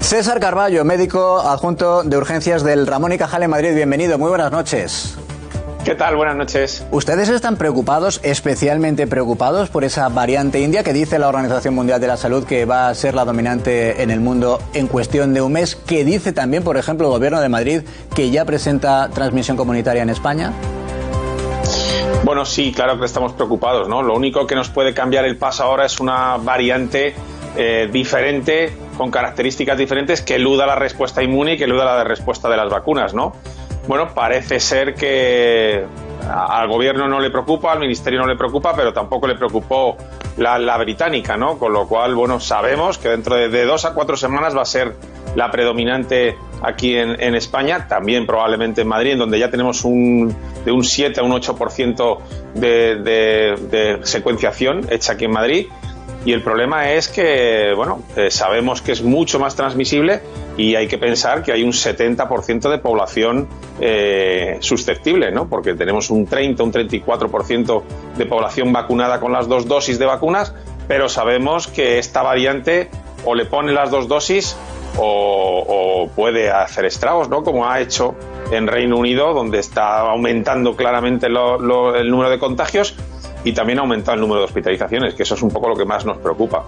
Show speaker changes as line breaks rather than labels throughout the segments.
César Carballo, médico adjunto de urgencias del Ramón y Cajal en Madrid. Bienvenido, muy buenas noches.
¿Qué tal? Buenas noches.
¿Ustedes están preocupados, especialmente preocupados, por esa variante india que dice la Organización Mundial de la Salud que va a ser la dominante en el mundo en cuestión de un mes? Que dice también, por ejemplo, el Gobierno de Madrid que ya presenta transmisión comunitaria en España.
Bueno, sí, claro que estamos preocupados, ¿no? Lo único que nos puede cambiar el paso ahora es una variante diferente, con características diferentes, que eluda la respuesta inmune y que eluda la respuesta de las vacunas, ¿no? Bueno, parece ser que al gobierno no le preocupa, al ministerio no le preocupa, pero tampoco le preocupó la británica, ¿no? Con lo cual, bueno, sabemos que dentro de 2 a 4 semanas va a ser la predominante aquí en España, también probablemente en Madrid, en donde ya tenemos de un 7 a un 8% de secuenciación hecha aquí en Madrid. Y el problema es que, bueno, sabemos que es mucho más transmisible y hay que pensar que hay un 70% de población susceptible, ¿no? Porque tenemos un 30, un 34% de población vacunada con las 2 dosis de vacunas, pero sabemos que esta variante o le pone las 2 dosis o puede hacer estragos, ¿no? Como ha hecho en Reino Unido, donde está aumentando claramente el número de contagios y también ha aumentado el número de hospitalizaciones, que eso es un poco lo que más nos preocupa.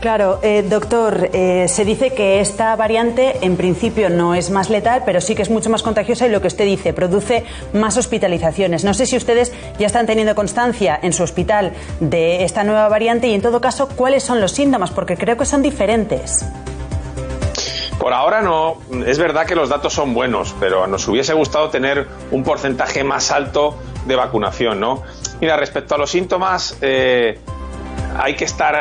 Claro, doctor, se dice que esta variante en principio no es más letal, pero sí que es mucho más contagiosa y lo que usted dice, produce más hospitalizaciones. No sé si ustedes ya están teniendo constancia en su hospital de esta nueva variante y, en todo caso, ¿cuáles son los síntomas? Porque creo que son diferentes.
Por ahora no, es verdad que los datos son buenos, pero nos hubiese gustado tener un porcentaje más alto de vacunación, ¿no? Mira, respecto a los síntomas, hay que estar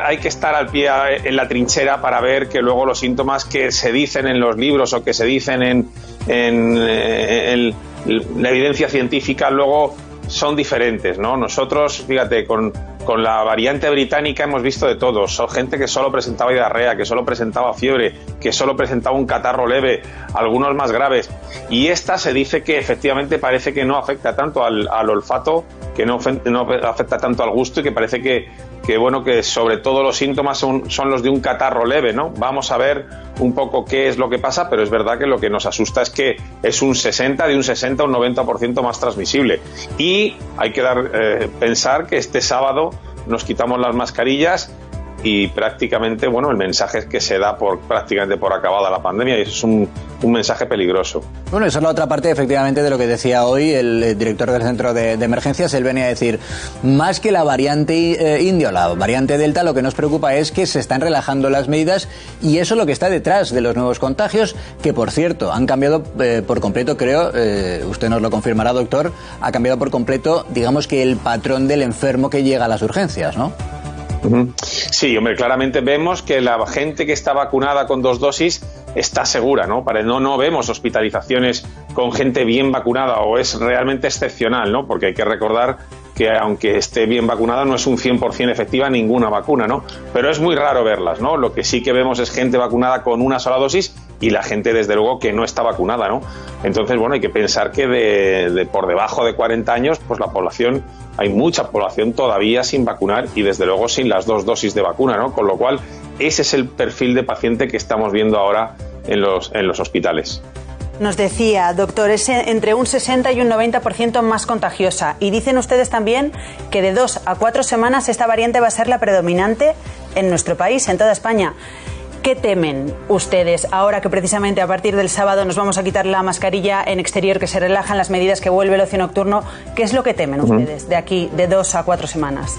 al pie en la trinchera para ver que luego los síntomas que se dicen en los libros o que se dicen en la evidencia científica luego son diferentes, ¿no? Nosotros, fíjate, con la variante británica hemos visto de todo. Son gente que solo presentaba diarrea, que solo presentaba fiebre, que solo presentaba un catarro leve, algunos más graves. Y esta se dice que efectivamente parece que no afecta tanto al olfato, que no afecta tanto al gusto y que parece que sobre todo los síntomas son los de un catarro leve, ¿no? Vamos a ver un poco qué es lo que pasa, pero es verdad que lo que nos asusta es que es de un 60 a un 90% más transmisible. Y hay que pensar que este sábado nos quitamos las mascarillas y prácticamente, bueno, el mensaje es que se da prácticamente por acabada la pandemia y eso es un mensaje peligroso.
Bueno, esa es la otra parte, efectivamente, de lo que decía hoy el director del Centro de Emergencias. Él venía a decir, más que la variante india o la variante delta, lo que nos preocupa es que se están relajando las medidas y eso es lo que está detrás de los nuevos contagios, que por cierto, han cambiado por completo, creo, usted nos lo confirmará, doctor, ha cambiado por completo, digamos que el patrón del enfermo que llega a las urgencias, ¿no?
Sí, hombre, claramente vemos que la gente que está vacunada con 2 dosis está segura, ¿no? No vemos hospitalizaciones con gente bien vacunada o es realmente excepcional, ¿no? Porque hay que recordar que aunque esté bien vacunada no es un 100% efectiva ninguna vacuna, ¿no? Pero es muy raro verlas, ¿no? Lo que sí que vemos es gente vacunada con una sola dosis y la gente, desde luego, que no está vacunada, ¿no? Entonces, bueno, hay que pensar que de por debajo de 40 años, pues hay mucha población todavía sin vacunar y, desde luego, sin las 2 dosis de vacuna, ¿no? Con lo cual, ese es el perfil de paciente que estamos viendo ahora en los hospitales.
Nos decía, doctor, es entre un 60 y un 90% más contagiosa. Y dicen ustedes también que de 2 a 4 semanas esta variante va a ser la predominante en nuestro país, en toda España. ¿Qué temen ustedes ahora que precisamente a partir del sábado nos vamos a quitar la mascarilla en exterior, que se relajan las medidas, que vuelve el ocio nocturno? ¿Qué es lo que temen ustedes de aquí, de 2 a 4 semanas?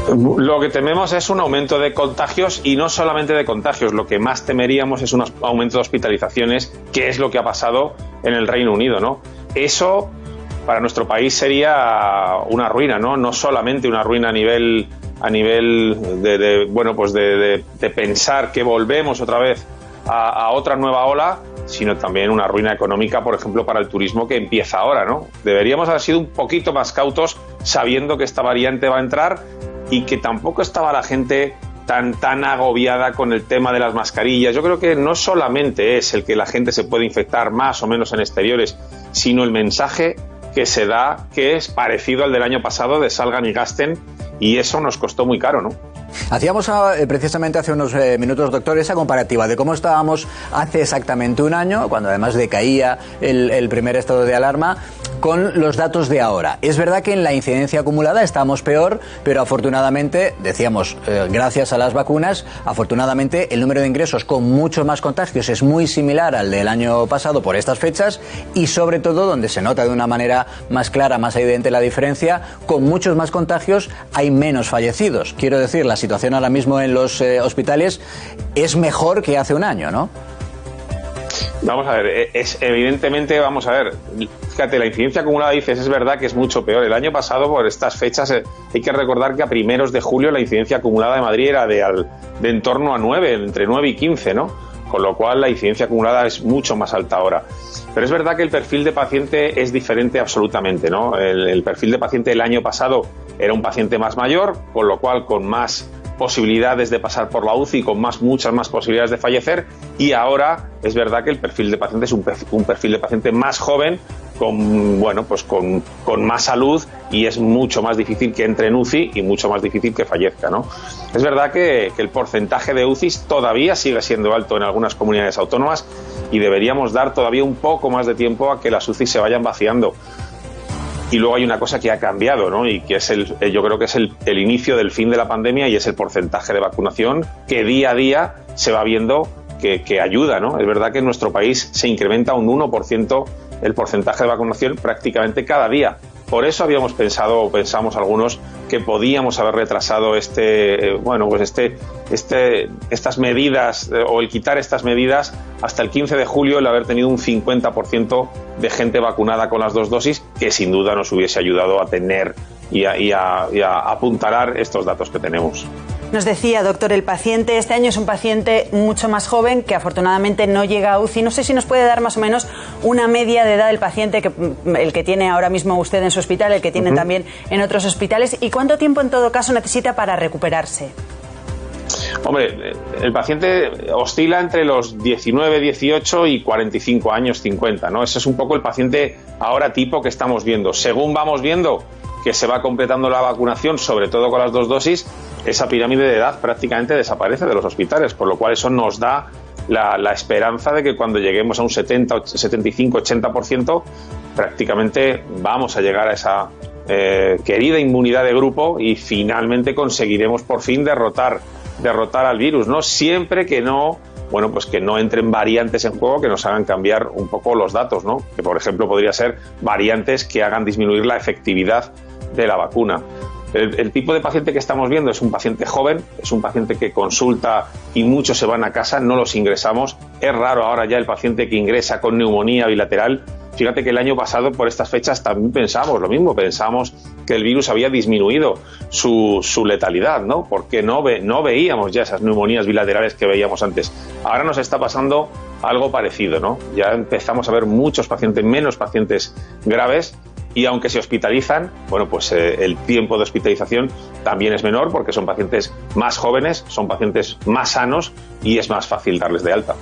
Lo que tememos es un aumento de contagios y no solamente de contagios. Lo que más temeríamos es un aumento de hospitalizaciones, que es lo que ha pasado en el Reino Unido, ¿no? Eso para nuestro país sería una ruina, ¿no? No solamente una ruina a nivel de pensar que volvemos otra vez a otra nueva ola, sino también una ruina económica, por ejemplo, para el turismo que empieza ahora, ¿no? Deberíamos haber sido un poquito más cautos sabiendo que esta variante va a entrar y que tampoco estaba la gente tan agobiada con el tema de las mascarillas. Yo creo que no solamente es el que la gente se puede infectar más o menos en exteriores, sino el mensaje que se da, que es parecido al del año pasado, de salgan y gasten, y eso nos costó muy caro, ¿no?
Hacíamos precisamente hace unos minutos, doctor, esa comparativa de cómo estábamos hace exactamente un año, cuando además decaía el primer estado de alarma, con los datos de ahora. Es verdad que en la incidencia acumulada estamos peor, pero afortunadamente, decíamos, gracias a las vacunas, afortunadamente el número de ingresos con muchos más contagios es muy similar al del año pasado por estas fechas, y sobre todo donde se nota de una manera más clara, más evidente la diferencia, con muchos más contagios hay menos fallecidos. Quiero decir, la situación ahora mismo en los hospitales es mejor que hace un año, ¿no?
Vamos a ver, evidentemente, vamos a ver, fíjate, la incidencia acumulada, dices, es verdad que es mucho peor. El año pasado, por estas fechas, hay que recordar que a primeros de julio la incidencia acumulada de Madrid era de en torno a 9, entre 9 y 15, ¿no? Con lo cual la incidencia acumulada es mucho más alta ahora. Pero es verdad que el perfil de paciente es diferente absolutamente, ¿no? El perfil de paciente del año pasado era un paciente más mayor, con lo cual con más posibilidades de pasar por la UCI, con muchas más posibilidades de fallecer, y ahora es verdad que el perfil de paciente es un perfil de paciente más joven, con más salud, y es mucho más difícil que entre en UCI y mucho más difícil que fallezca, ¿no? Es verdad que el porcentaje de UCIs todavía sigue siendo alto en algunas comunidades autónomas, y deberíamos dar todavía un poco más de tiempo a que las UCIs se vayan vaciando. Y luego hay una cosa que ha cambiado, ¿no? Y que es yo creo que es el inicio del fin de la pandemia, y es el porcentaje de vacunación que día a día se va viendo que ayuda, ¿no? Es verdad que en nuestro país se incrementa un 1% el porcentaje de vacunación prácticamente cada día. Por eso habíamos pensado, o pensamos algunos, que podíamos haber retrasado estas medidas, o el quitar estas medidas hasta el 15 de julio, el haber tenido un 50% de gente vacunada con las 2 dosis, que sin duda nos hubiese ayudado a tener y a apuntalar estos datos que tenemos.
Nos decía, doctor, el paciente este año es un paciente mucho más joven que afortunadamente no llega a UCI. No sé si nos puede dar más o menos una media de edad del paciente, el que tiene ahora mismo usted en su hospital, el que tiene también en otros hospitales, y cuánto tiempo en todo caso necesita para recuperarse.
Hombre, el paciente oscila entre los 19, 18 y 45 años, 50, ¿no? Ese es un poco el paciente ahora tipo que estamos viendo. Según vamos viendo que se va completando la vacunación, sobre todo con las 2 dosis, esa pirámide de edad prácticamente desaparece de los hospitales, por lo cual eso nos da la esperanza de que cuando lleguemos a un 70, 75, 80%, prácticamente vamos a llegar a esa querida inmunidad de grupo, y finalmente conseguiremos por fin derrotar al virus, ¿no? Siempre que no entren variantes en juego que nos hagan cambiar un poco los datos, ¿no? Que, por ejemplo, podría ser variantes que hagan disminuir la efectividad de la vacuna. El tipo de paciente que estamos viendo es un paciente joven, es un paciente que consulta y muchos se van a casa, no los ingresamos. Es raro ahora ya el paciente que ingresa con neumonía bilateral. Fíjate que el año pasado, por estas fechas, también pensamos lo mismo, pensamos que el virus había disminuido su letalidad, ¿no? Porque no veíamos ya esas neumonías bilaterales que veíamos antes. Ahora nos está pasando algo parecido, ¿no? Ya empezamos a ver menos pacientes graves, y aunque se hospitalizan, el tiempo de hospitalización también es menor, porque son pacientes más jóvenes, son pacientes más sanos, y es más fácil darles de alta.